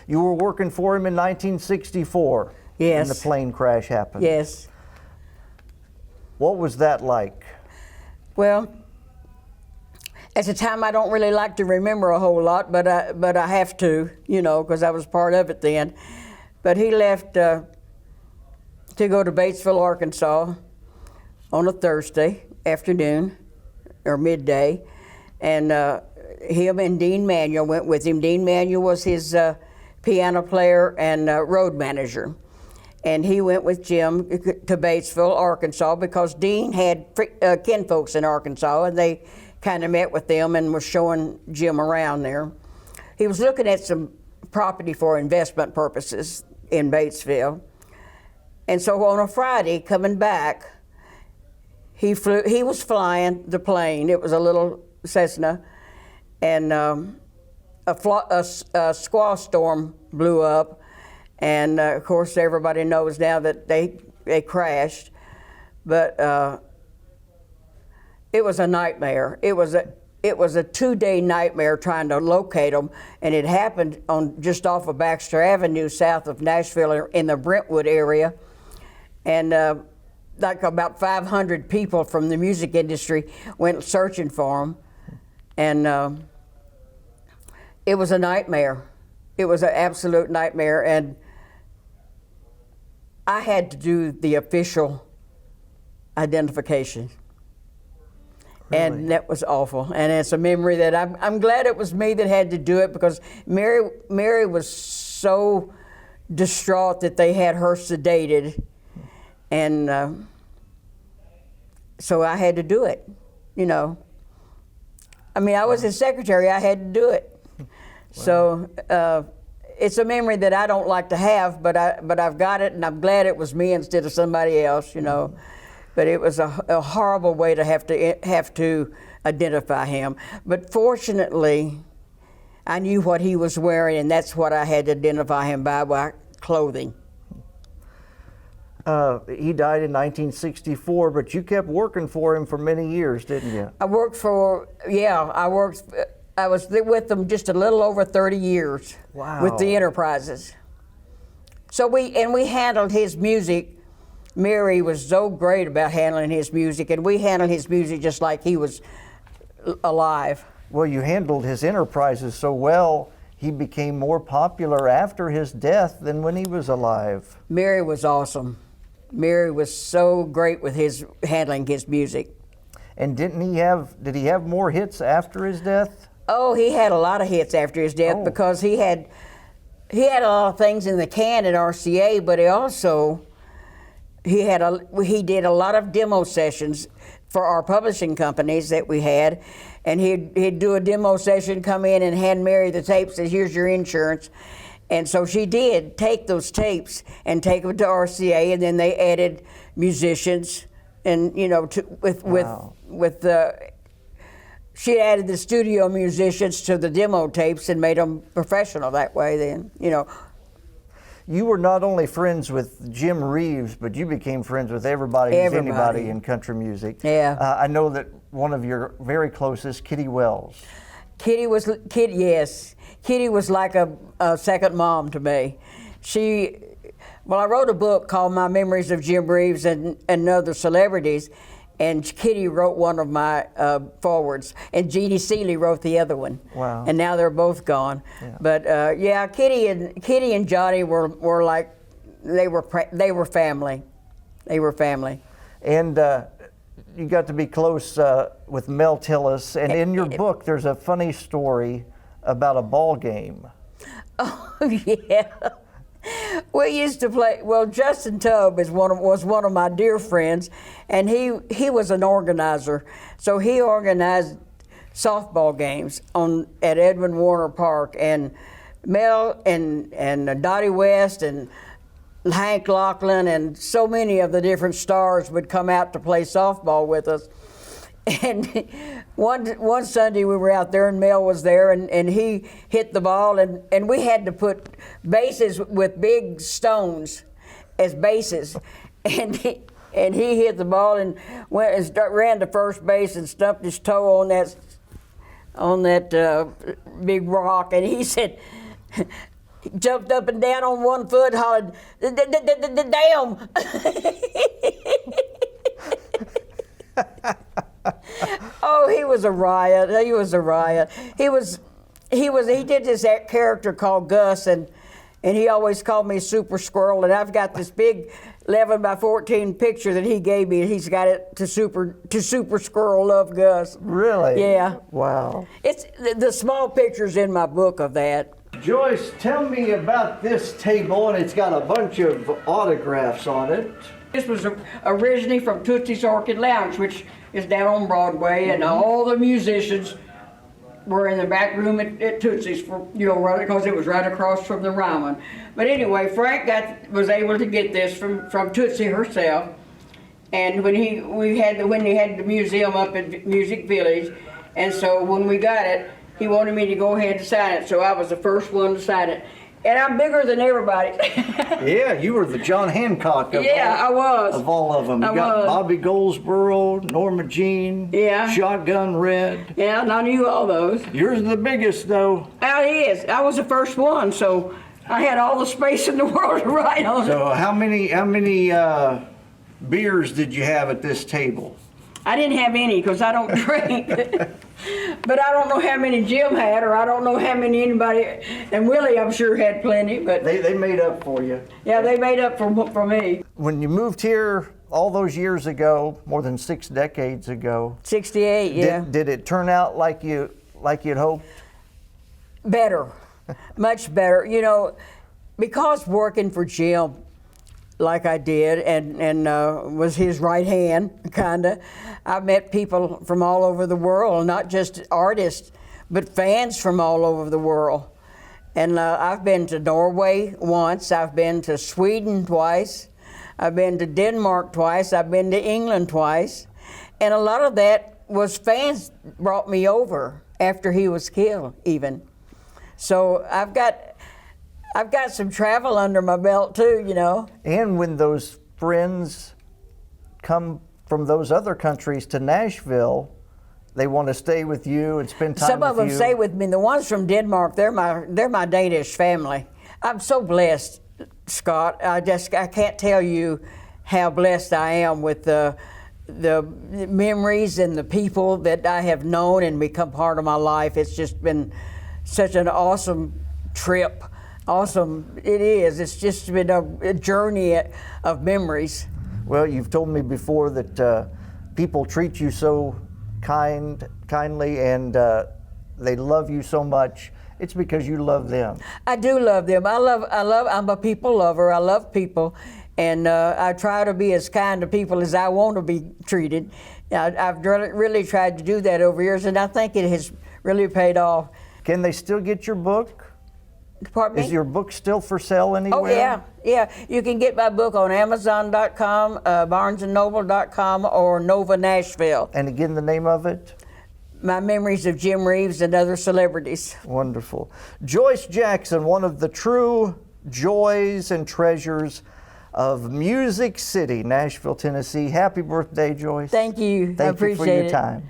You were working for him in 1964. Yes. When the plane crash happened. Yes. What was that like? Well, at the time I don't really like to remember a whole lot, but I have to, you know, because I was part of it then. But he left to go to Batesville, Arkansas on a Thursday afternoon or midday, and him and Dean Manuel went with him. Dean Manuel was his piano player and road manager. And he went with Jim to Batesville, Arkansas, because Dean had kinfolks in Arkansas, and they kind of met with them and was showing Jim around there. He was looking at some property for investment purposes in Batesville. And so on a Friday, coming back, he was flying the plane. It was a little Cessna, and a squall storm blew up. And of course, everybody knows now that they crashed, but it was a nightmare. It was a 2-day nightmare trying to locate them, and it happened on just off of Baxter Avenue, south of Nashville, in the Brentwood area, and like about 500 people from the music industry went searching for them, and it was a nightmare. It was an absolute nightmare, and I had to do the official identification. Really? And that was awful. And it's a memory that I'm glad it was me that had to do it, because Mary was so distraught that they had her sedated, and so I had to do it, you know. I mean, I was his secretary, I had to do it. Wow. So it's a memory that I don't like to have, but I've got it, and I'm glad it was me instead of somebody else, you know. But it was a horrible way to have to identify him. But fortunately, I knew what he was wearing, and that's what I had to identify him by clothing. He died in 1964, but you kept working for him for many years, didn't you? I was with them just a little over 30 years. Wow. With the Enterprises. So we handled his music. Mary was so great about handling his music, and we handled his music just like he was alive. Well, you handled his Enterprises so well, he became more popular after his death than when he was alive. Mary was awesome. Mary was so great with handling his music. And did he have more hits after his death? Oh, he had a lot of hits after his death, because he had a lot of things in the can at RCA, but he did a lot of demo sessions for our publishing companies that we had, and he'd do a demo session, come in and hand Mary the tapes, say, here's your insurance. And so she did take those tapes and take them to RCA, and then they added musicians, and you know, she added the studio musicians to the demo tapes and made them professional that way. Then, you know. You were not only friends with Jim Reeves, but you became friends with everybody who's anybody in country music. Yeah. I know that one of your very closest, Kitty Wells. Yes. Kitty was like a second mom to me. I wrote a book called My Memories of Jim Reeves and Other Celebrities, and Kitty wrote one of my forwards, and Jeannie Seeley wrote the other one. Wow. And now they're both gone. Yeah. But Kitty and Johnny were like, they were family. They were family. And you got to be close with Mel Tillis, and in your book there's a funny story about a ball game. Oh, yeah. We used to play, well, Justin Tubb was one of my dear friends, and he was an organizer. So he organized softball games at Edwin Warner Park, and Mel and Dottie West and Hank Lachlan and so many of the different stars would come out to play softball with us. And one Sunday we were out there, and Mel was there, and he hit the ball, and we had to put bases with big stones as bases, and he hit the ball and went and ran to first base and stumped his toe on that big rock, and he said He jumped up and down on one foot, hollered, "Damn!" Oh, he was a riot. He was a riot. He did this character called Gus, and he always called me Super Squirrel. And I've got this big 11 by 14 picture that he gave me. He's got it to Super Squirrel Love Gus. Really? Yeah. Wow. It's the small pictures in my book of that. Joyce, tell me about this table, and it's got a bunch of autographs on it. This was originally from Tootsie's Orchid Lounge, which is down on Broadway, and all the musicians were in the back room at Tootsie's, right, because it was right across from the Ryman. But anyway, Frank was able to get this from Tootsie herself, and when he had the museum up at Music Village, and so when we got it, he wanted me to go ahead and sign it, so I was the first one to sign it. And I'm bigger than everybody. Yeah, you were the John Hancock of I was. Of all of them. You got Bobby Goldsboro, Norma Jean, Shotgun Red. Yeah, and I knew all those. Yours is the biggest, though. Oh, he is. I was the first one, so I had all the space in the world to write on. So how many beers did you have at this table? I didn't have any because I don't drink. But I don't know how many Jim had, or I don't know how many anybody, and Willie I'm sure had plenty, but they made up for you. Yeah, they made up for me. When you moved here all those years ago, more than 6 decades ago. 68, yeah. Did it turn out like you'd hoped? Better, much better. Because working for Jim, like I did, and was his right hand, kinda. I met people from all over the world, not just artists, but fans from all over the world. And I've been to Norway once, I've been to Sweden twice, I've been to Denmark twice, I've been to England twice. And a lot of that was fans brought me over after he was killed, even. So I've got some travel under my belt too, And when those friends come from those other countries to Nashville, they want to stay with you and spend time with you. Some of them stay with me. The ones from Denmark, they're my Danish family. I'm so blessed, Scott. I can't tell you how blessed I am with the memories and the people that I have known and become part of my life. It's just been such an awesome trip. Awesome, it is. It's just been a journey of memories. Well, you've told me before that people treat you so kindly, and they love you so much. It's because you love them. I do love them. I'm a people lover. I love people, and I try to be as kind to people as I want to be treated. I've really tried to do that over years, and I think it has really paid off. Can they still get your book? Pardon me? Is your book still for sale anywhere? Oh, yeah. You can get my book on Amazon.com, BarnesandNoble.com, or Nova Nashville. And again, the name of it? My Memories of Jim Reeves and Other Celebrities. Wonderful. Joyce Jackson, one of the true joys and treasures of Music City, Nashville, Tennessee. Happy birthday, Joyce. Thank you. Thank I appreciate you for your it. time.